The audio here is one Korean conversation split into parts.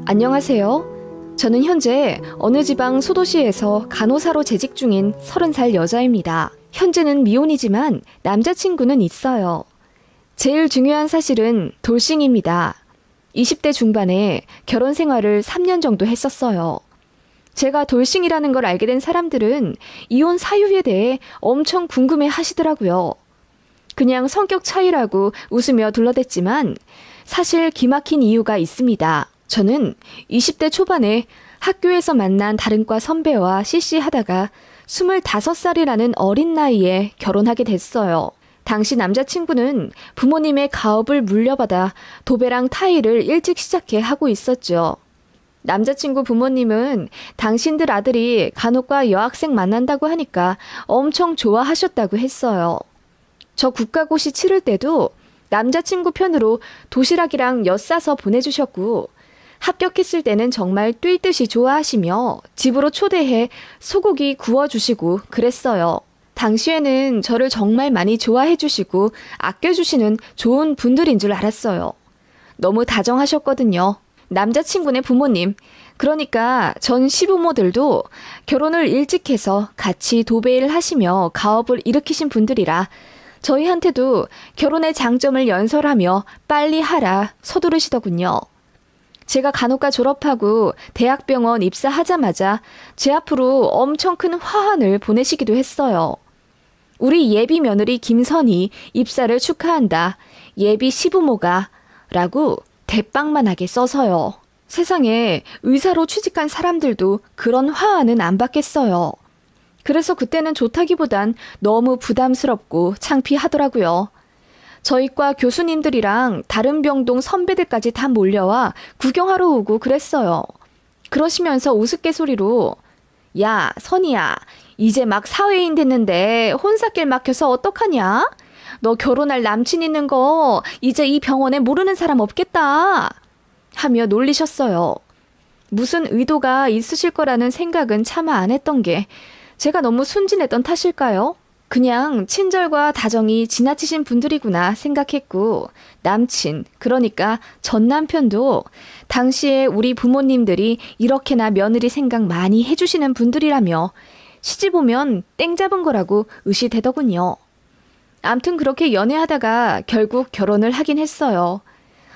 안녕하세요. 저는 현재 어느 지방 소도시에서 간호사로 재직 중인 30살 여자입니다. 현재는 미혼이지만 남자친구는 있어요. 제일 중요한 사실은 돌싱입니다. 20대 중반에 결혼 생활을 3년 정도 했었어요. 제가 돌싱이라는 걸 알게 된 사람들은 이혼 사유에 대해 엄청 궁금해 하시더라고요. 그냥 성격 차이라고 웃으며 둘러댔지만 사실 기막힌 이유가 있습니다. 저는 20대 초반에 학교에서 만난 다른 과 선배와 CC하다가 25살이라는 어린 나이에 결혼하게 됐어요. 당시 남자친구는 부모님의 가업을 물려받아 도배랑 타일을 일찍 시작해 하고 있었죠. 남자친구 부모님은 당신들 아들이 간호과 여학생 만난다고 하니까 엄청 좋아하셨다고 했어요. 저 국가고시 치를 때도 남자친구 편으로 도시락이랑 엿 싸서 보내주셨고 합격했을 때는 정말 뛸 듯이 좋아하시며 집으로 초대해 소고기 구워주시고 그랬어요. 당시에는 저를 정말 많이 좋아해 주시고 아껴주시는 좋은 분들인 줄 알았어요. 너무 다정하셨거든요. 남자친구네 부모님, 그러니까 전 시부모들도 결혼을 일찍 해서 같이 도배일 하시며 가업을 일으키신 분들이라 저희한테도 결혼의 장점을 연설하며 빨리 하라 서두르시더군요. 제가 간호과 졸업하고 대학병원 입사하자마자 제 앞으로 엄청 큰 화환을 보내시기도 했어요. 우리 예비 며느리 김선희 입사를 축하한다. 예비 시부모가 라고 대빵만하게 써서요. 세상에 의사로 취직한 사람들도 그런 화환은 안 받겠어요. 그래서 그때는 좋다기보단 너무 부담스럽고 창피하더라고요. 저희 과 교수님들이랑 다른 병동 선배들까지 다 몰려와 구경하러 오고 그랬어요. 그러시면서 우스갯소리로 야, 선이야, 이제 막 사회인 됐는데 혼사길 막혀서 어떡하냐? 너 결혼할 남친 있는 거 이제 이 병원에 모르는 사람 없겠다. 하며 놀리셨어요. 무슨 의도가 있으실 거라는 생각은 차마 안 했던 게 제가 너무 순진했던 탓일까요? 그냥 친절과 다정이 지나치신 분들이구나 생각했고 남친, 그러니까 전 남편도 당시에 우리 부모님들이 이렇게나 며느리 생각 많이 해주시는 분들이라며 시집 오면 땡 잡은 거라고 의시되더군요. 암튼 그렇게 연애하다가 결국 결혼을 하긴 했어요.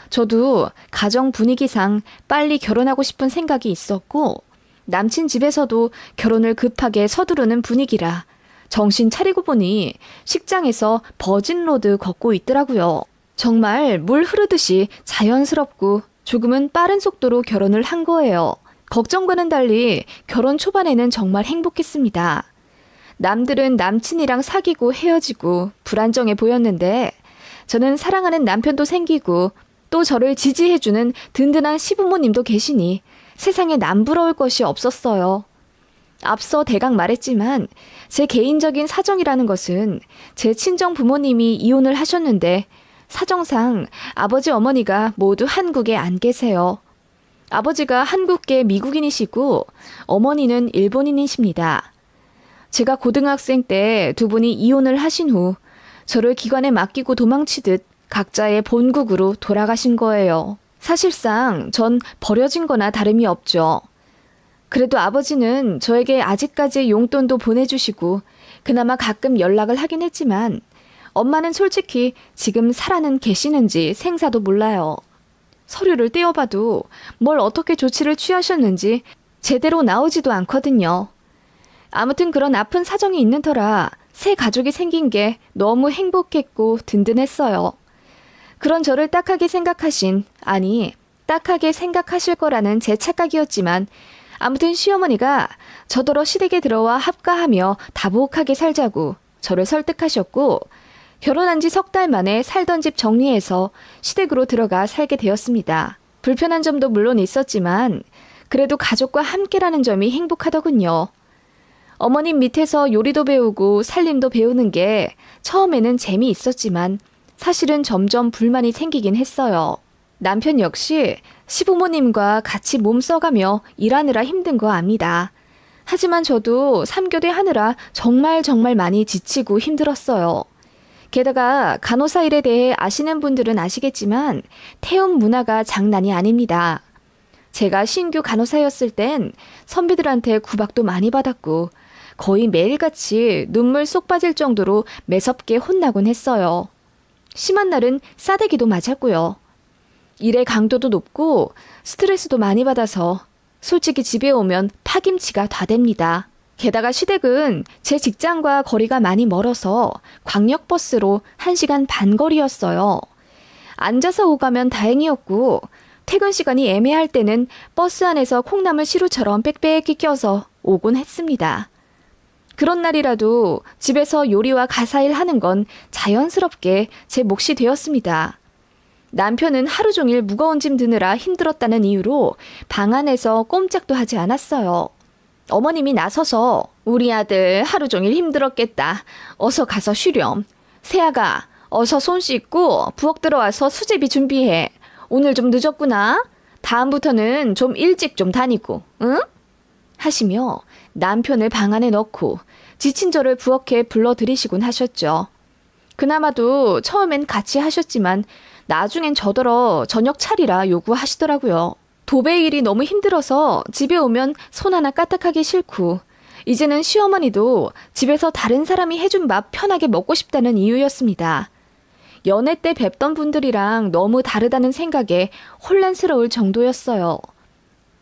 저도 가정 분위기상 빨리 결혼하고 싶은 생각이 있었고 남친 집에서도 결혼을 급하게 서두르는 분위기라 정신 차리고 보니 식장에서 버진로드 걷고 있더라고요. 정말 물 흐르듯이 자연스럽고 조금은 빠른 속도로 결혼을 한 거예요. 걱정과는 달리 결혼 초반에는 정말 행복했습니다. 남들은 남친이랑 사귀고 헤어지고 불안정해 보였는데 저는 사랑하는 남편도 생기고 또 저를 지지해주는 든든한 시부모님도 계시니 세상에 남부러울 것이 없었어요. 앞서 대강 말했지만 제 개인적인 사정이라는 것은 제 친정 부모님이 이혼을 하셨는데 사정상 아버지 어머니가 모두 한국에 안 계세요. 아버지가 한국계 미국인이시고 어머니는 일본인이십니다. 제가 고등학생 때 두 분이 이혼을 하신 후 저를 기관에 맡기고 도망치듯 각자의 본국으로 돌아가신 거예요. 사실상 전 버려진 거나 다름이 없죠. 그래도 아버지는 저에게 아직까지 용돈도 보내주시고 그나마 가끔 연락을 하긴 했지만 엄마는 솔직히 지금 살아는 계시는지 생사도 몰라요. 서류를 떼어봐도 뭘 어떻게 조치를 취하셨는지 제대로 나오지도 않거든요. 아무튼 그런 아픈 사정이 있는 터라 새 가족이 생긴 게 너무 행복했고 든든했어요. 그런 저를 딱하게 생각하신, 아니 딱하게 생각하실 거라는 제 착각이었지만 아무튼 시어머니가 저더러 시댁에 들어와 합가하며 다복하게 살자고 저를 설득하셨고 결혼한 지 석 달 만에 살던 집 정리해서 시댁으로 들어가 살게 되었습니다. 불편한 점도 물론 있었지만 그래도 가족과 함께라는 점이 행복하더군요. 어머님 밑에서 요리도 배우고 살림도 배우는 게 처음에는 재미있었지만 사실은 점점 불만이 생기긴 했어요. 남편 역시 시부모님과 같이 몸 써가며 일하느라 힘든 거 압니다. 하지만 저도 3교대 하느라 정말 많이 지치고 힘들었어요. 게다가 간호사 일에 대해 아시는 분들은 아시겠지만 태움 문화가 장난이 아닙니다. 제가 신규 간호사였을 땐 선배들한테 구박도 많이 받았고 거의 매일같이 눈물 쏙 빠질 정도로 매섭게 혼나곤 했어요. 심한 날은 싸대기도 맞았고요. 일의 강도도 높고 스트레스도 많이 받아서 솔직히 집에 오면 파김치가 다 됩니다. 게다가 시댁은 제 직장과 거리가 많이 멀어서 광역버스로 1시간 반 거리였어요. 앉아서 오가면 다행이었고 퇴근 시간이 애매할 때는 버스 안에서 콩나물 시루처럼 빽빽히 껴서 오곤 했습니다. 그런 날이라도 집에서 요리와 가사일 하는 건 자연스럽게 제 몫이 되었습니다. 남편은 하루 종일 무거운 짐 드느라 힘들었다는 이유로 방 안에서 꼼짝도 하지 않았어요. 어머님이 나서서 우리 아들 하루 종일 힘들었겠다. 어서 가서 쉬렴. 세아가 어서 손 씻고 부엌 들어와서 수제비 준비해. 오늘 좀 늦었구나. 다음부터는 좀 일찍 좀 다니고, 응? 하시며 남편을 방 안에 넣고 지친 저를 부엌에 불러들이시곤 하셨죠. 그나마도 처음엔 같이 하셨지만 나중엔 저더러 저녁 차리라 요구하시더라고요. 도배 일이 너무 힘들어서 집에 오면 손 하나 까딱하기 싫고 이제는 시어머니도 집에서 다른 사람이 해준 밥 편하게 먹고 싶다는 이유였습니다. 연애 때 뵙던 분들이랑 너무 다르다는 생각에 혼란스러울 정도였어요.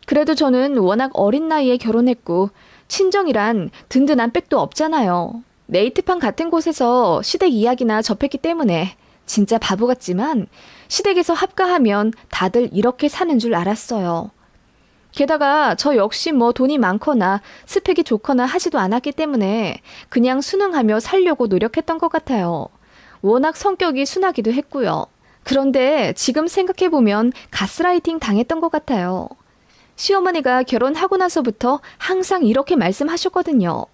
그래도 저는 워낙 어린 나이에 결혼했고 친정이란 든든한 백도 없잖아요. 네이트판 같은 곳에서 시댁 이야기나 접했기 때문에 진짜 바보 같지만 시댁에서 합가하면 다들 이렇게 사는 줄 알았어요. 게다가 저 역시 뭐 돈이 많거나 스펙이 좋거나 하지도 않았기 때문에 그냥 순응하며 살려고 노력했던 것 같아요. 워낙 성격이 순하기도 했고요. 그런데 지금 생각해보면 가스라이팅 당했던 것 같아요. 시어머니가 결혼하고 나서부터 항상 이렇게 말씀하셨거든요.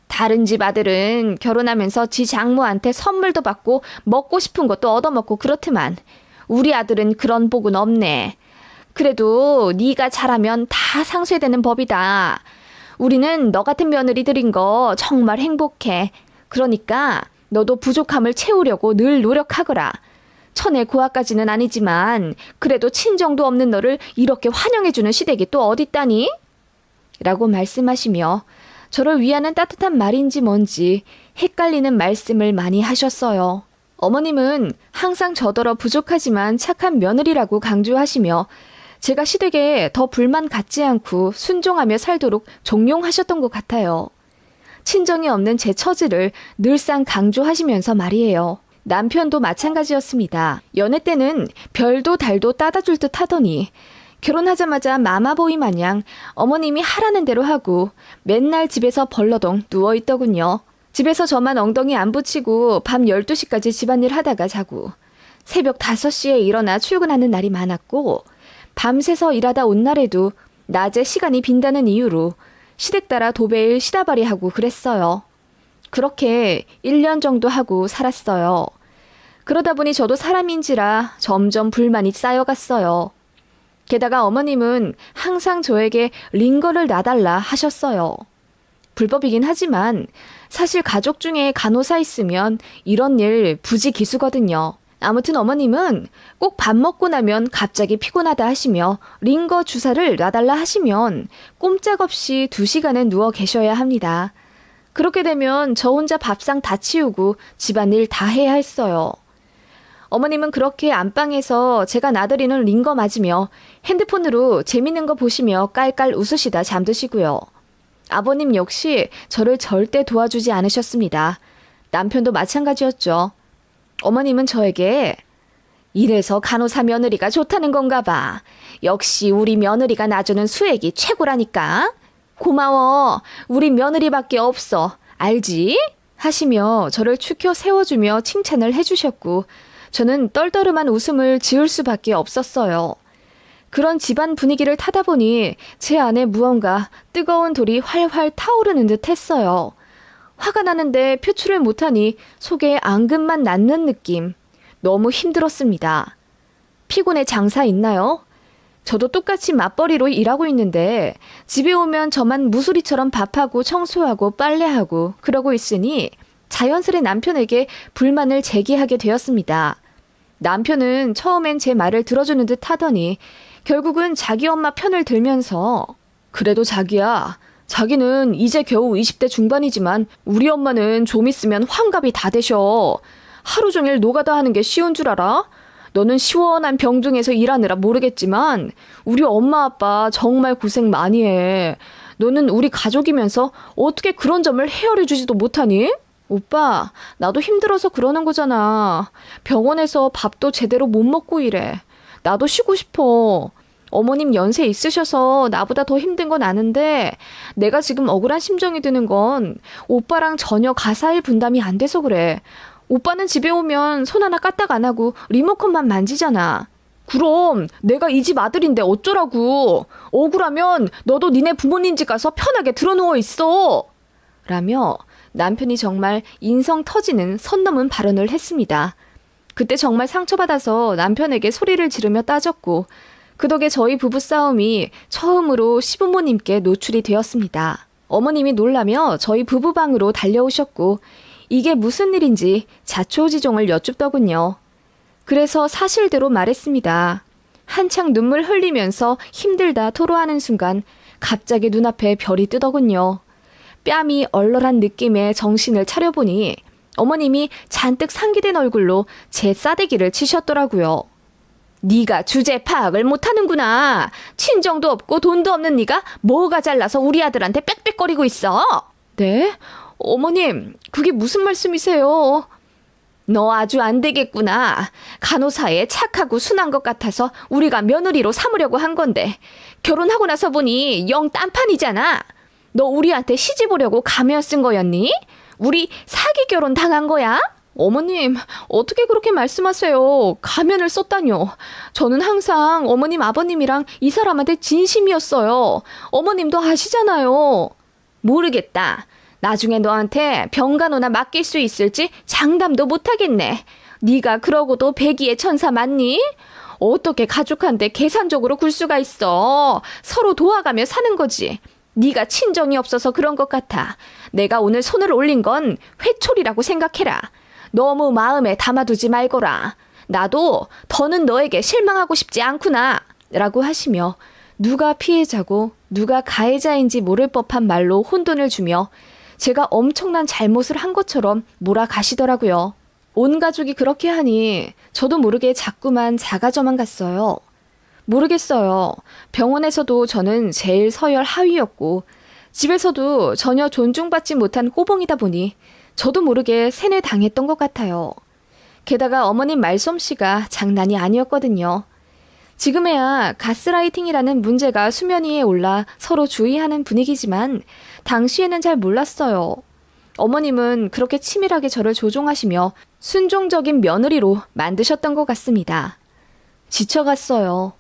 다른 집 아들은 결혼하면서 지 장모한테 선물도 받고 먹고 싶은 것도 얻어먹고 그렇지만 우리 아들은 그런 복은 없네. 그래도 네가 잘하면 다 상쇄되는 법이다. 우리는 너 같은 며느리 들인 거 정말 행복해. 그러니까 너도 부족함을 채우려고 늘 노력하거라. 천의 고아까지는 아니지만 그래도 친정도 없는 너를 이렇게 환영해주는 시댁이 또 어딨다니? 라고 말씀하시며 저를 위하는 따뜻한 말인지 뭔지 헷갈리는 말씀을 많이 하셨어요. 어머님은 항상 저더러 부족하지만 착한 며느리라고 강조하시며 제가 시댁에 더 불만 갖지 않고 순종하며 살도록 종용하셨던 것 같아요. 친정이 없는 제 처지를 늘상 강조하시면서 말이에요. 남편도 마찬가지였습니다. 연애 때는 별도 달도 따다 줄 듯 하더니 결혼하자마자 마마보이 마냥 어머님이 하라는 대로 하고 맨날 집에서 벌러덩 누워있더군요. 집에서 저만 엉덩이 안 붙이고 밤 12시까지 집안일 하다가 자고 새벽 5시에 일어나 출근하는 날이 많았고 밤새서 일하다 온 날에도 낮에 시간이 빈다는 이유로 시댁 따라 도배일 시다발이 하고 그랬어요. 그렇게 1년 정도 하고 살았어요. 그러다 보니 저도 사람인지라 점점 불만이 쌓여갔어요. 게다가 어머님은 항상 저에게 링거를 놔달라 하셨어요. 불법이긴 하지만 사실 가족 중에 간호사 있으면 이런 일 부지기수거든요. 아무튼 어머님은 꼭 밥 먹고 나면 갑자기 피곤하다 하시며 링거 주사를 놔달라 하시면 꼼짝없이 2시간은 누워 계셔야 합니다. 그렇게 되면 저 혼자 밥상 다 치우고 집안일 다 해야 했어요. 어머님은 그렇게 안방에서 제가 나들이는 링거 맞으며 핸드폰으로 재밌는 거 보시며 깔깔 웃으시다 잠드시고요. 아버님 역시 저를 절대 도와주지 않으셨습니다. 남편도 마찬가지였죠. 어머님은 저에게 이래서 간호사 며느리가 좋다는 건가 봐. 역시 우리 며느리가 놔주는 수액이 최고라니까. 고마워. 우리 며느리밖에 없어. 알지? 하시며 저를 축혀 세워주며 칭찬을 해주셨고 저는 떨떠름한 웃음을 지을 수밖에 없었어요. 그런 집안 분위기를 타다 보니 제 안에 무언가 뜨거운 돌이 활활 타오르는 듯 했어요. 화가 나는데 표출을 못하니 속에 앙금만 낳는 느낌. 너무 힘들었습니다. 피곤해 장사 있나요? 저도 똑같이 맞벌이로 일하고 있는데 집에 오면 저만 무수리처럼 밥하고 청소하고 빨래하고 그러고 있으니 자연스레 남편에게 불만을 제기하게 되었습니다. 남편은 처음엔 제 말을 들어주는 듯 하더니 결국은 자기 엄마 편을 들면서 그래도 자기야, 자기는 이제 겨우 20대 중반이지만 우리 엄마는 좀 있으면 환갑이 다 되셔. 하루 종일 노가다 하는 게 쉬운 줄 알아? 너는 시원한 병동에서 일하느라 모르겠지만 우리 엄마 아빠 정말 고생 많이 해. 너는 우리 가족이면서 어떻게 그런 점을 헤아려 주지도 못하니? 오빠, 나도 힘들어서 그러는 거잖아. 병원에서 밥도 제대로 못 먹고 이래. 나도 쉬고 싶어. 어머님 연세 있으셔서 나보다 더 힘든 건 아는데 내가 지금 억울한 심정이 드는 건 오빠랑 전혀 가사일 분담이 안 돼서 그래. 오빠는 집에 오면 손 하나 까딱 안 하고 리모컨만 만지잖아. 그럼 내가 이 집 아들인데 어쩌라고. 억울하면 너도 니네 부모님 집 가서 편하게 드러누워 있어. 라며 남편이 정말 인성 터지는 선 넘은 발언을 했습니다. 그때 정말 상처받아서 남편에게 소리를 지르며 따졌고 그 덕에 저희 부부싸움이 처음으로 시부모님께 노출이 되었습니다. 어머님이 놀라며 저희 부부방으로 달려오셨고 이게 무슨 일인지 자초지종을 여쭙더군요. 그래서 사실대로 말했습니다. 한창 눈물 흘리면서 힘들다 토로하는 순간 갑자기 눈앞에 별이 뜨더군요. 뺨이 얼얼한 느낌에 정신을 차려보니 어머님이 잔뜩 상기된 얼굴로 제 싸대기를 치셨더라고요. 네가 주제 파악을 못하는구나. 친정도 없고 돈도 없는 네가 뭐가 잘나서 우리 아들한테 빽빽거리고 있어. 네? 어머님, 그게 무슨 말씀이세요? 너 아주 안 되겠구나. 간호사에 착하고 순한 것 같아서 우리가 며느리로 삼으려고 한 건데 결혼하고 나서 보니 영 딴판이잖아. 너 우리한테 시집 오려고 가면 쓴 거였니? 우리 사기 결혼 당한 거야? 어머님, 어떻게 그렇게 말씀하세요? 가면을 썼다뇨. 저는 항상 어머님 아버님이랑 이 사람한테 진심이었어요. 어머님도 아시잖아요. 모르겠다. 나중에 너한테 병간호나 맡길 수 있을지 장담도 못하겠네. 네가 그러고도 백의의 천사 맞니? 어떻게 가족한테 계산적으로 굴 수가 있어. 서로 도와가며 사는 거지. 네가 친정이 없어서 그런 것 같아. 내가 오늘 손을 올린 건 회초리라고 생각해라. 너무 마음에 담아두지 말거라. 나도 더는 너에게 실망하고 싶지 않구나. 라고 하시며 누가 피해자고 누가 가해자인지 모를 법한 말로 혼돈을 주며 제가 엄청난 잘못을 한 것처럼 몰아가시더라고요. 온 가족이 그렇게 하니 저도 모르게 자꾸만 자가져만 갔어요. 모르겠어요. 병원에서도 저는 제일 서열 하위였고 집에서도 전혀 존중받지 못한 꼬봉이다 보니 저도 모르게 세뇌당했던 것 같아요. 게다가 어머님 말솜씨가 장난이 아니었거든요. 지금에야 가스라이팅이라는 문제가 수면 위에 올라 서로 주의하는 분위기지만 당시에는 잘 몰랐어요. 어머님은 그렇게 치밀하게 저를 조종하시며 순종적인 며느리로 만드셨던 것 같습니다. 지쳐갔어요.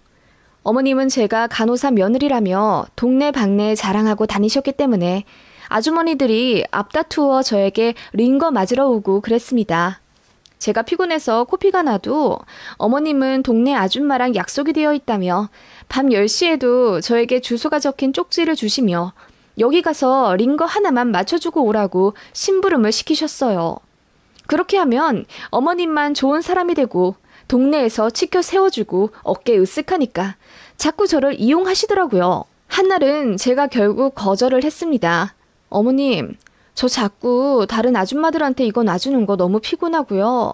어머님은 제가 간호사 며느리라며 동네방네 자랑하고 다니셨기 때문에 아주머니들이 앞다투어 저에게 링거 맞으러 오고 그랬습니다. 제가 피곤해서 코피가 나도 어머님은 동네 아줌마랑 약속이 되어 있다며 밤 10시에도 저에게 주소가 적힌 쪽지를 주시며 여기 가서 링거 하나만 맞춰주고 오라고 심부름을 시키셨어요. 그렇게 하면 어머님만 좋은 사람이 되고 동네에서 치켜 세워주고 어깨 으쓱하니까 자꾸 저를 이용하시더라고요. 한날은 제가 결국 거절을 했습니다. 어머님, 저 자꾸 다른 아줌마들한테 이거 놔주는 거 너무 피곤하고요.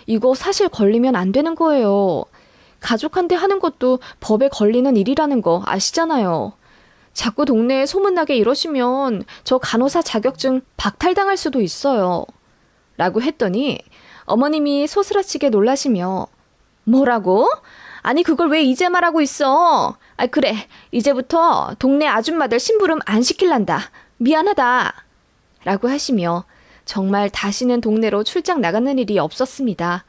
이거 사실 걸리면 안 되는 거예요. 가족한테 하는 것도 법에 걸리는 일이라는 거 아시잖아요. 자꾸 동네에 소문나게 이러시면 저 간호사 자격증 박탈당할 수도 있어요. 라고 했더니 어머님이 소스라치게 놀라시며 뭐라고? 아니 그걸 왜 이제 말하고 있어? 아 그래 이제부터 동네 아줌마들 심부름 안 시킬란다. 미안하다. 라고 하시며 정말 다시는 동네로 출장 나가는 일이 없었습니다.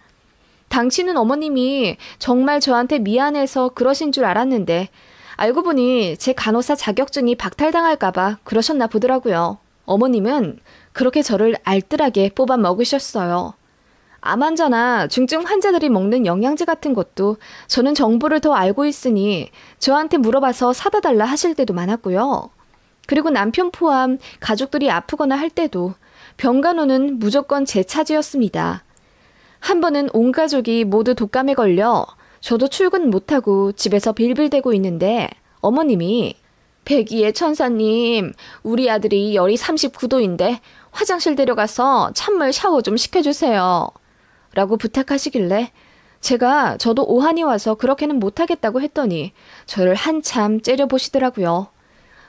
당시는 어머님이 정말 저한테 미안해서 그러신 줄 알았는데 알고 보니 제 간호사 자격증이 박탈당할까봐 그러셨나 보더라고요. 어머님은 그렇게 저를 알뜰하게 뽑아 먹으셨어요. 암 환자나 중증 환자들이 먹는 영양제 같은 것도 저는 정보를 더 알고 있으니 저한테 물어봐서 사다 달라 하실 때도 많았고요. 그리고 남편 포함 가족들이 아프거나 할 때도 병간호는 무조건 제 차지였습니다. 한 번은 온 가족이 모두 독감에 걸려 저도 출근 못하고 집에서 빌빌대고 있는데 어머님이 백이의 천사님, 우리 아들이 열이 39도인데 화장실 데려가서 찬물 샤워 좀 시켜주세요. 라고 부탁하시길래 제가 저도 오한이 와서 그렇게는 못하겠다고 했더니 저를 한참 째려보시더라고요.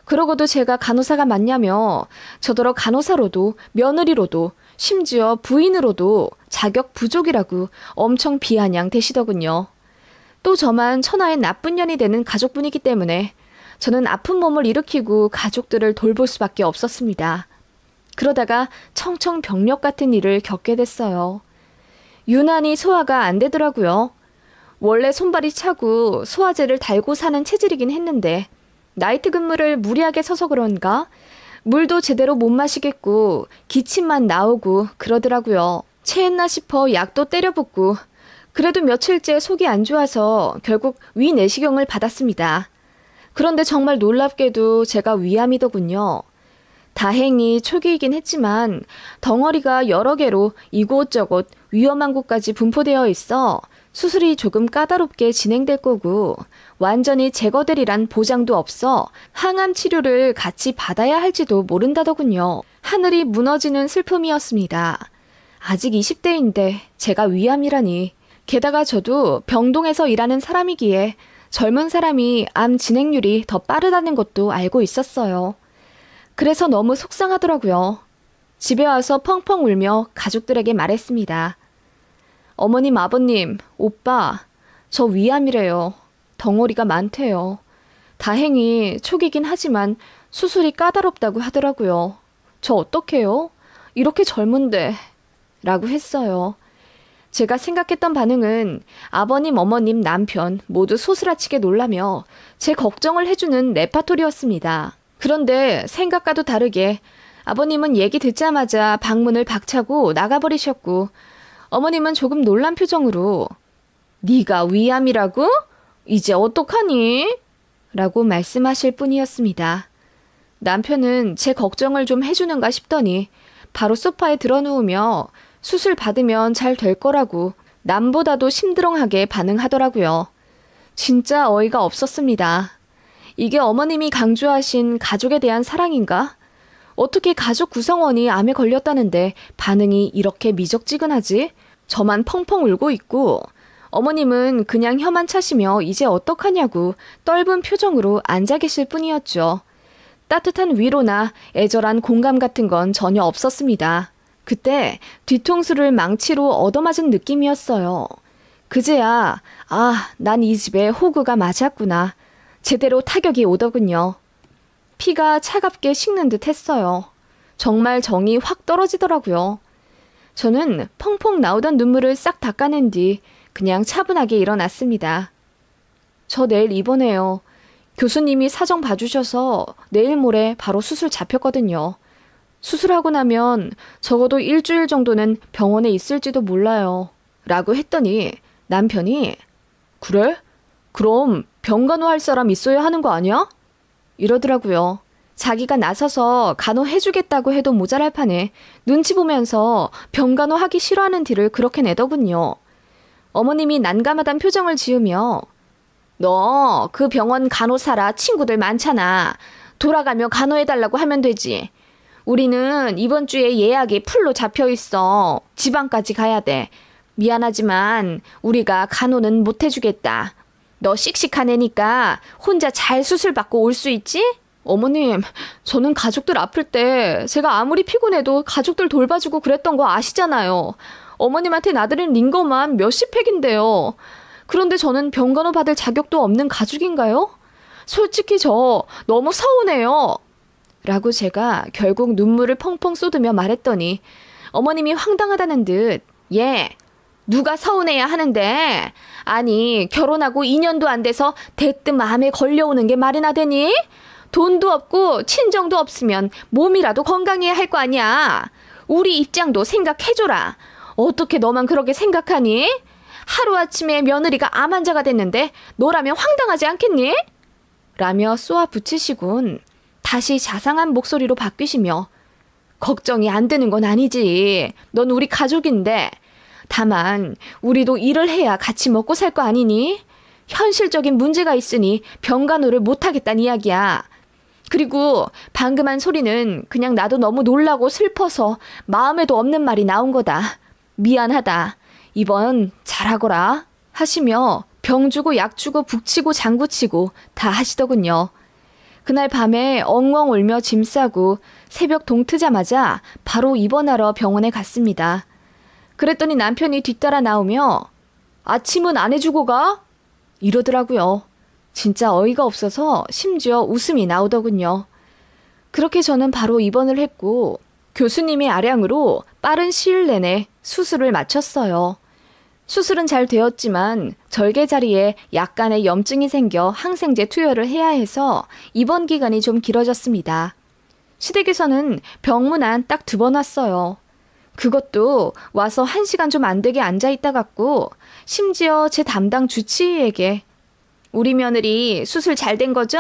그러고도 제가 간호사가 맞냐며 저더러 간호사로도 며느리로도 심지어 부인으로도 자격 부족이라고 엄청 비아냥 대시더군요. 또 저만 천하의 나쁜 년이 되는 가족분이기 때문에 저는 아픈 몸을 일으키고 가족들을 돌볼 수밖에 없었습니다. 그러다가 청청병력 같은 일을 겪게 됐어요. 유난히 소화가 안 되더라고요. 원래 손발이 차고 소화제를 달고 사는 체질이긴 했는데 나이트 근무를 무리하게 서서 그런가 물도 제대로 못 마시겠고 기침만 나오고 그러더라고요. 체했나 싶어 약도 때려붓고 그래도 며칠째 속이 안 좋아서 결국 위내시경을 받았습니다. 그런데 정말 놀랍게도 제가 위암이더군요. 다행히 초기이긴 했지만 덩어리가 여러 개로 이곳저곳 위험한 곳까지 분포되어 있어 수술이 조금 까다롭게 진행될 거고 완전히 제거되리란 보장도 없어 항암 치료를 같이 받아야 할지도 모른다더군요. 하늘이 무너지는 슬픔이었습니다. 아직 20대인데 제가 위암이라니. 게다가 저도 병동에서 일하는 사람이기에 젊은 사람이 암 진행률이 더 빠르다는 것도 알고 있었어요. 그래서 너무 속상하더라고요. 집에 와서 펑펑 울며 가족들에게 말했습니다. 어머님, 아버님, 오빠, 저 위암이래요. 덩어리가 많대요. 다행히 초기긴 하지만 수술이 까다롭다고 하더라고요. 저 어떡해요? 이렇게 젊은데. 라고 했어요. 제가 생각했던 반응은 아버님, 어머님, 남편 모두 소스라치게 놀라며 제 걱정을 해주는 레파토리였습니다. 그런데 생각과도 다르게 아버님은 얘기 듣자마자 방문을 박차고 나가버리셨고 어머님은 조금 놀란 표정으로 네가 위암이라고? 이제 어떡하니? 라고 말씀하실 뿐이었습니다. 남편은 제 걱정을 좀 해주는가 싶더니 바로 소파에 드러누우며 수술 받으면 잘 될 거라고 남보다도 심드렁하게 반응하더라고요. 진짜 어이가 없었습니다. 이게 어머님이 강조하신 가족에 대한 사랑인가? 어떻게 가족 구성원이 암에 걸렸다는데 반응이 이렇게 미적지근하지? 저만 펑펑 울고 있고 어머님은 그냥 혀만 차시며 이제 어떡하냐고 떫은 표정으로 앉아 계실 뿐이었죠. 따뜻한 위로나 애절한 공감 같은 건 전혀 없었습니다. 그때 뒤통수를 망치로 얻어맞은 느낌이었어요. 그제야 난 이 집에 호구가 맞았구나. 제대로 타격이 오더군요. 피가 차갑게 식는 듯 했어요. 정말 정이 확 떨어지더라고요. 저는 펑펑 나오던 눈물을 싹 닦아낸 뒤 그냥 차분하게 일어났습니다. 저 내일 입원해요. 교수님이 사정 봐주셔서 내일 모레 바로 수술 잡혔거든요. 수술하고 나면 적어도 일주일 정도는 병원에 있을지도 몰라요. 라고 했더니 남편이 그래? 그럼 병간호할 사람 있어야 하는 거 아니야? 이러더라고요. 자기가 나서서 간호해주겠다고 해도 모자랄 판에 눈치 보면서 병간호하기 싫어하는 티를 그렇게 내더군요. 어머님이 난감하단 표정을 지으며 너 그 병원 간호사라 친구들 많잖아. 돌아가며 간호해달라고 하면 되지. 우리는 이번 주에 예약이 풀로 잡혀 있어. 지방까지 가야 돼. 미안하지만 우리가 간호는 못 해주겠다. 너 씩씩한 애니까 혼자 잘 수술 받고 올 수 있지? 어머님, 저는 가족들 아플 때 제가 아무리 피곤해도 가족들 돌봐주고 그랬던 거 아시잖아요. 어머님한테 나들은 링거만 몇십 팩인데요. 그런데 저는 병간호 받을 자격도 없는 가족인가요? 솔직히 저 너무 서운해요. 라고 제가 결국 눈물을 펑펑 쏟으며 말했더니 어머님이 황당하다는 듯 누가 서운해야 하는데? 아니 결혼하고 2년도 안 돼서 대뜸 암에 걸려오는 게 말이나 되니? 돈도 없고 친정도 없으면 몸이라도 건강해야 할 거 아니야. 우리 입장도 생각해줘라. 어떻게 너만 그렇게 생각하니? 하루아침에 며느리가 암 환자가 됐는데 너라면 황당하지 않겠니? 라며 쏘아 붙이시곤 다시 자상한 목소리로 바뀌시며 걱정이 안 되는 건 아니지. 넌 우리 가족인데 다만 우리도 일을 해야 같이 먹고 살 거 아니니? 현실적인 문제가 있으니 병간호를 못하겠다는 이야기야. 그리고 방금 한 소리는 그냥 나도 너무 놀라고 슬퍼서 마음에도 없는 말이 나온 거다. 미안하다. 이번 잘하거라 하시며 병 주고 약 주고 북치고 장구치고 다 하시더군요. 그날 밤에 엉엉 울며 짐 싸고 새벽 동 트자마자 바로 입원하러 병원에 갔습니다. 그랬더니 남편이 뒤따라 나오며 아침은 안 해주고 가? 이러더라고요. 진짜 어이가 없어서 심지어 웃음이 나오더군요. 그렇게 저는 바로 입원을 했고 교수님의 아량으로 빠른 시일 내내 수술을 마쳤어요. 수술은 잘 되었지만 절개 자리에 약간의 염증이 생겨 항생제 투여를 해야 해서 입원 기간이 좀 길어졌습니다. 시댁에서는 병문안 딱 2번 왔어요. 그것도 와서 1시간 좀 안 되게 앉아있다 갔고 심지어 제 담당 주치의에게 우리 며느리 수술 잘 된 거죠?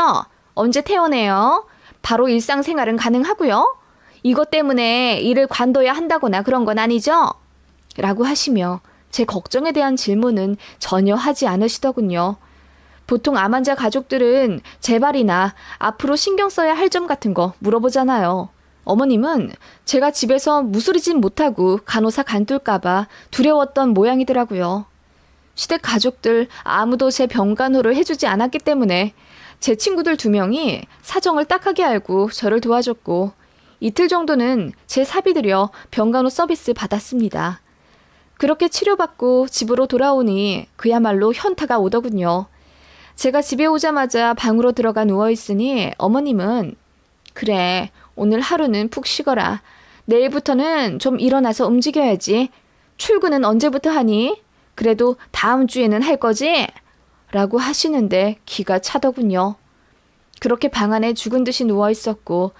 언제 퇴원해요? 바로 일상생활은 가능하고요? 이것 때문에 일을 관둬야 한다거나 그런 건 아니죠? 라고 하시며 제 걱정에 대한 질문은 전혀 하지 않으시더군요. 보통 암 환자 가족들은 재발이나 앞으로 신경 써야 할 점 같은 거 물어보잖아요. 어머님은 제가 집에서 무술이진 못하고 간호사 간둘까봐 두려웠던 모양이더라고요. 시댁 가족들 아무도 제 병간호를 해주지 않았기 때문에 제 친구들 2명이 사정을 딱하게 알고 저를 도와줬고 이틀 정도는 제 사비 들여 병간호 서비스 받았습니다. 그렇게 치료받고 집으로 돌아오니 그야말로 현타가 오더군요. 제가 집에 오자마자 방으로 들어가 누워있으니 어머님은 그래, 오늘 하루는 푹 쉬거라. 내일부터는 좀 일어나서 움직여야지. 출근은 언제부터 하니? 그래도 다음 주에는 할 거지? 라고 하시는데 기가 차더군요. 그렇게 방 안에 죽은 듯이 누워있었고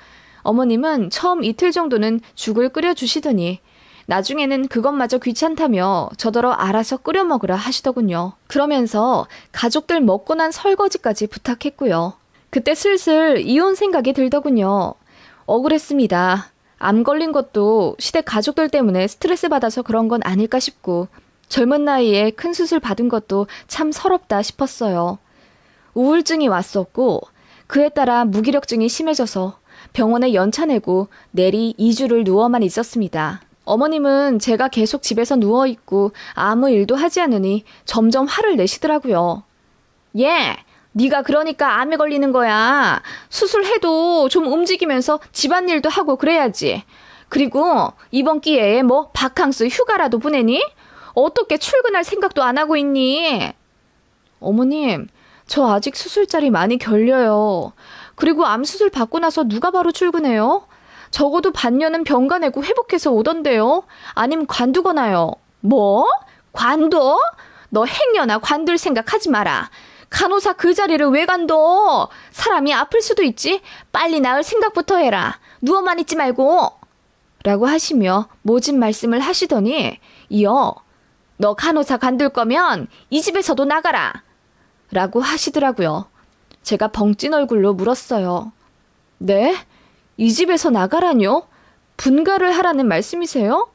어머님은 처음 이틀 정도는 죽을 끓여주시더니 나중에는 그것마저 귀찮다며 저더러 알아서 끓여 먹으라 하시더군요. 그러면서 가족들 먹고 난 설거지까지 부탁했고요. 그때 슬슬 이혼 생각이 들더군요. 억울했습니다. 암 걸린 것도 시댁 가족들 때문에 스트레스 받아서 그런 건 아닐까 싶고 젊은 나이에 큰 수술 받은 것도 참 서럽다 싶었어요. 우울증이 왔었고 그에 따라 무기력증이 심해져서 병원에 연차 내고 내리 2주를 누워만 있었습니다. 어머님은 제가 계속 집에서 누워있고 아무 일도 하지 않으니 점점 화를 내시더라고요. 예, 네가 그러니까 암에 걸리는 거야. 수술해도 좀 움직이면서 집안일도 하고 그래야지. 그리고 이번 기회에 뭐 바캉스 휴가라도 보내니? 어떻게 출근할 생각도 안 하고 있니? 어머님, 저 아직 수술자리 많이 결려요. 그리고 암 수술 받고 나서 누가 바로 출근해요? 적어도 반년은 병가 내고 회복해서 오던데요. 아님 관두거나요. 뭐? 관둬? 너 행여나 관둘 생각하지 마라. 간호사 그 자리를 왜 관둬? 사람이 아플 수도 있지. 빨리 나을 생각부터 해라. 누워만 있지 말고. 라고 하시며 모진 말씀을 하시더니 이어 너 간호사 관둘 거면 이 집에서도 나가라. 라고 하시더라고요. 제가 벙찐 얼굴로 물었어요. 네? 이 집에서 나가라뇨? 분가를 하라는 말씀이세요?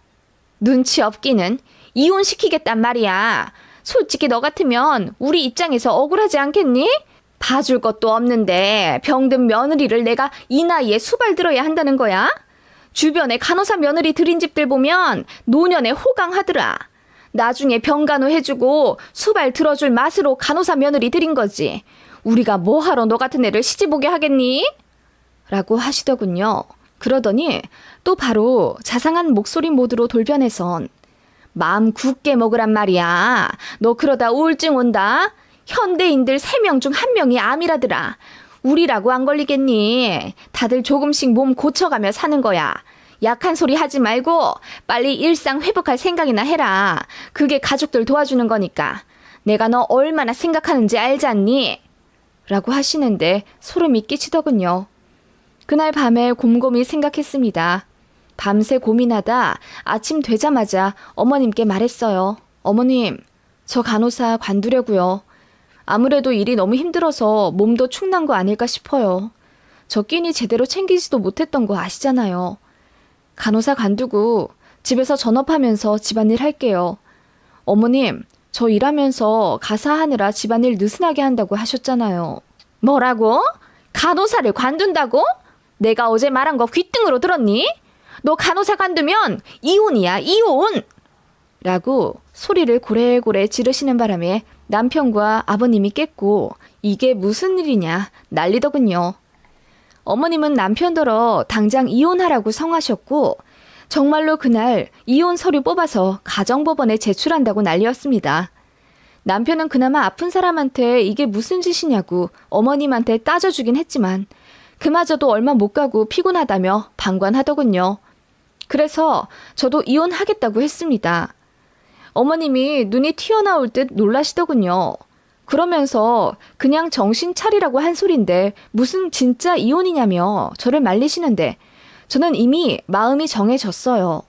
눈치 없기는 이혼시키겠단 말이야. 솔직히 너 같으면 우리 입장에서 억울하지 않겠니? 봐줄 것도 없는데 병든 며느리를 내가 이 나이에 수발 들어야 한다는 거야? 주변에 간호사 며느리 들인 집들 보면 노년에 호강하더라. 나중에 병간호 해주고 수발 들어줄 맛으로 간호사 며느리 들인 거지. 우리가 뭐하러 너 같은 애를 시집 오게 하겠니? 라고 하시더군요. 그러더니 또 바로 자상한 목소리 모드로 돌변해선 마음 굳게 먹으란 말이야. 너 그러다 우울증 온다. 현대인들 3명 중 1명이 암이라더라. 우리라고 안 걸리겠니? 다들 조금씩 몸 고쳐가며 사는 거야. 약한 소리 하지 말고 빨리 일상 회복할 생각이나 해라. 그게 가족들 도와주는 거니까. 내가 너 얼마나 생각하는지 알지 않니? 라고 하시는데 소름이 끼치더군요. 그날 밤에 곰곰이 생각했습니다. 밤새 고민하다 아침 되자마자 어머님께 말했어요. 어머님, 저 간호사 관두려고요. 아무래도 일이 너무 힘들어서 몸도 축난 거 아닐까 싶어요. 저 끼니 제대로 챙기지도 못했던 거 아시잖아요. 간호사 관두고 집에서 전업하면서 집안일 할게요. 어머님, 저 일하면서 가사하느라 집안일 느슨하게 한다고 하셨잖아요. 뭐라고? 간호사를 관둔다고? 내가 어제 말한 거 귓등으로 들었니? 너 간호사 관두면 이혼이야, 이혼! 라고 소리를 고래고래 지르시는 바람에 남편과 아버님이 깼고 이게 무슨 일이냐 난리더군요. 어머님은 남편더러 당장 이혼하라고 성하셨고 정말로 그날 이혼 서류 뽑아서 가정법원에 제출한다고 난리였습니다. 남편은 그나마 아픈 사람한테 이게 무슨 짓이냐고 어머님한테 따져주긴 했지만 그마저도 얼마 못 가고 피곤하다며 방관하더군요. 그래서 저도 이혼하겠다고 했습니다. 어머님이 눈이 튀어나올 듯 놀라시더군요. 그러면서 그냥 정신 차리라고 한 소린데 무슨 진짜 이혼이냐며 저를 말리시는데 저는 이미 마음이 정해졌어요.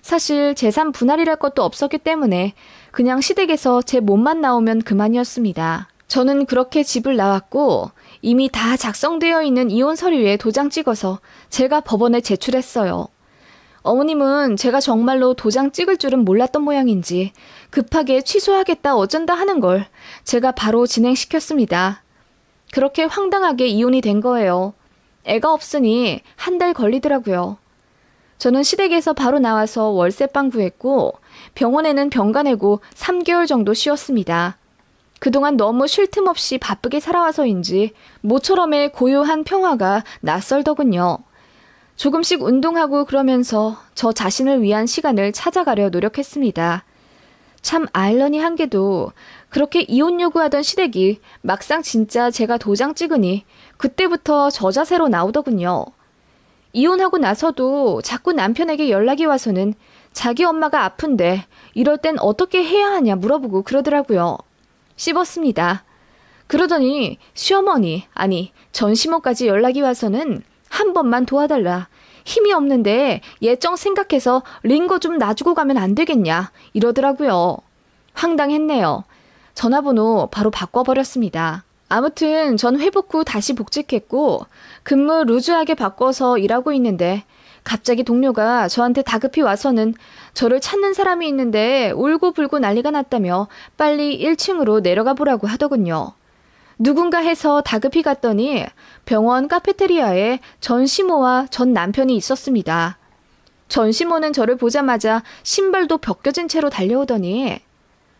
사실 재산 분할이랄 것도 없었기 때문에 그냥 시댁에서 제 몸만 나오면 그만이었습니다. 저는 그렇게 집을 나왔고 이미 다 작성되어 있는 이혼 서류에 도장 찍어서 제가 법원에 제출했어요. 어머님은 제가 정말로 도장 찍을 줄은 몰랐던 모양인지 급하게 취소하겠다 어쩐다 하는 걸 제가 바로 진행시켰습니다. 그렇게 황당하게 이혼이 된 거예요. 애가 없으니 한 달 걸리더라고요. 저는 시댁에서 바로 나와서 월세방 구했고 병원에는 병가 내고 3개월 정도 쉬었습니다. 그동안 너무 쉴 틈 없이 바쁘게 살아와서인지 모처럼의 고요한 평화가 낯설더군요. 조금씩 운동하고 그러면서 저 자신을 위한 시간을 찾아가려 노력했습니다. 참 아이러니한 게도 그렇게 이혼 요구하던 시댁이 막상 진짜 제가 도장 찍으니 그때부터 저 자세로 나오더군요. 이혼하고 나서도 자꾸 남편에게 연락이 와서는 자기 엄마가 아픈데 이럴 땐 어떻게 해야 하냐 물어보고 그러더라고요. 씹었습니다. 그러더니 시어머니, 아니 전시모까지 연락이 와서는 한 번만 도와달라. 힘이 없는데 예정 생각해서 링거 좀 놔주고 가면 안 되겠냐 이러더라고요. 황당했네요. 전화번호 바로 바꿔버렸습니다. 아무튼 전 회복 후 다시 복직했고 근무 루즈하게 바꿔서 일하고 있는데 갑자기 동료가 저한테 다급히 와서는 저를 찾는 사람이 있는데 울고불고 난리가 났다며 빨리 1층으로 내려가 보라고 하더군요. 누군가 해서 다급히 갔더니 병원 카페테리아에 전 시모와 전 남편이 있었습니다. 전 시모는 저를 보자마자 신발도 벗겨진 채로 달려오더니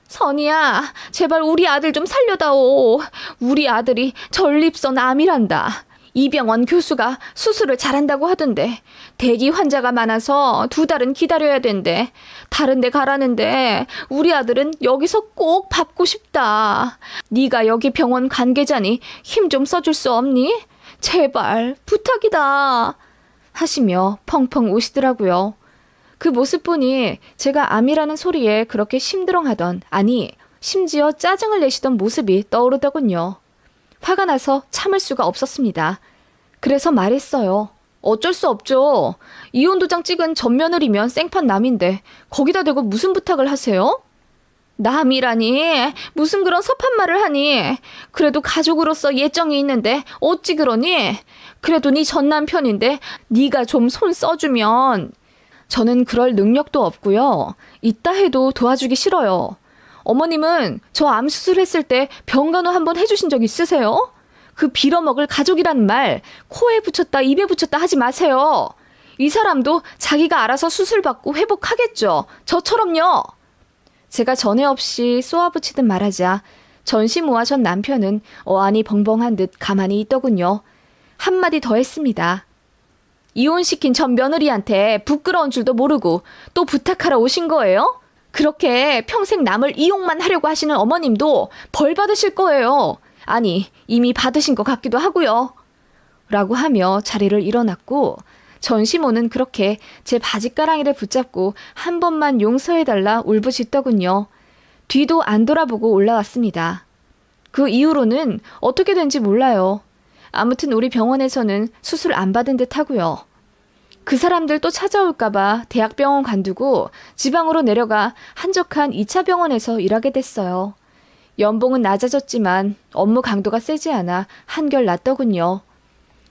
선이야, 제발 우리 아들 좀 살려다오. 우리 아들이 전립선 암이란다. 이 병원 교수가 수술을 잘한다고 하던데 대기 환자가 많아서 2달은 기다려야 된대. 다른 데 가라는데 우리 아들은 여기서 꼭 밟고 싶다. 네가 여기 병원 관계자니 힘 좀 써줄 수 없니? 제발 부탁이다. 하시며 펑펑 우시더라고요. 그 모습 보니 제가 암이라는 소리에 그렇게 심드렁하던, 아니 심지어 짜증을 내시던 모습이 떠오르더군요. 화가 나서 참을 수가 없었습니다. 그래서 말했어요. 어쩔 수 없죠. 이혼 도장 찍은 전 며느리면 생판 남인데 거기다 대고 무슨 부탁을 하세요? 남이라니 무슨 그런 섭한 말을 하니. 그래도 가족으로서 예정이 있는데 어찌 그러니. 그래도 네 전 남편인데 네가 좀 손 써주면. 저는 그럴 능력도 없고요. 있다 해도 도와주기 싫어요. 어머님은 저 암 수술했을 때 병간호 한번 해주신 적 있으세요? 그 빌어먹을 가족이란 말 코에 붙였다 입에 붙였다 하지 마세요. 이 사람도 자기가 알아서 수술받고 회복하겠죠. 저처럼요. 제가 전에 없이 쏘아붙이듯 말하자 전시모와 전 남편은 어안이 벙벙한 듯 가만히 있더군요. 한마디 더 했습니다. 이혼시킨 전 며느리한테 부끄러운 줄도 모르고 또 부탁하러 오신 거예요? 그렇게 평생 남을 이용만 하려고 하시는 어머님도 벌 받으실 거예요. 아니, 이미 받으신 것 같기도 하고요. 라고 하며 자리를 일어났고 전시모는 그렇게 제 바지가랑이를 붙잡고 한 번만 용서해달라 울부짖더군요. 뒤도 안 돌아보고 올라왔습니다. 그 이후로는 어떻게 된지 몰라요. 아무튼 우리 병원에서는 수술 안 받은 듯 하고요. 그 사람들 또 찾아올까봐 대학병원 관두고 지방으로 내려가 한적한 2차 병원에서 일하게 됐어요. 연봉은 낮아졌지만 업무 강도가 세지 않아 한결 낫더군요.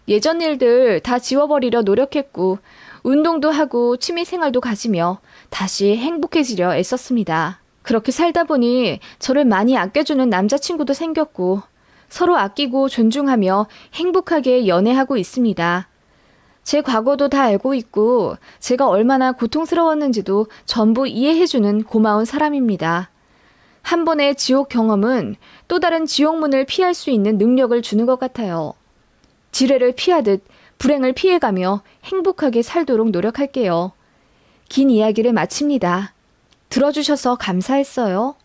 예전 일들 다 지워버리려 노력했고 운동도 하고 취미생활도 가지며 다시 행복해지려 애썼습니다. 그렇게 살다 보니 저를 많이 아껴주는 남자친구도 생겼고 서로 아끼고 존중하며 행복하게 연애하고 있습니다. 제 과거도 다 알고 있고 제가 얼마나 고통스러웠는지도 전부 이해해주는 고마운 사람입니다. 한 번의 지옥 경험은 또 다른 지옥문을 피할 수 있는 능력을 주는 것 같아요. 지뢰를 피하듯 불행을 피해가며 행복하게 살도록 노력할게요. 긴 이야기를 마칩니다. 들어주셔서 감사했어요.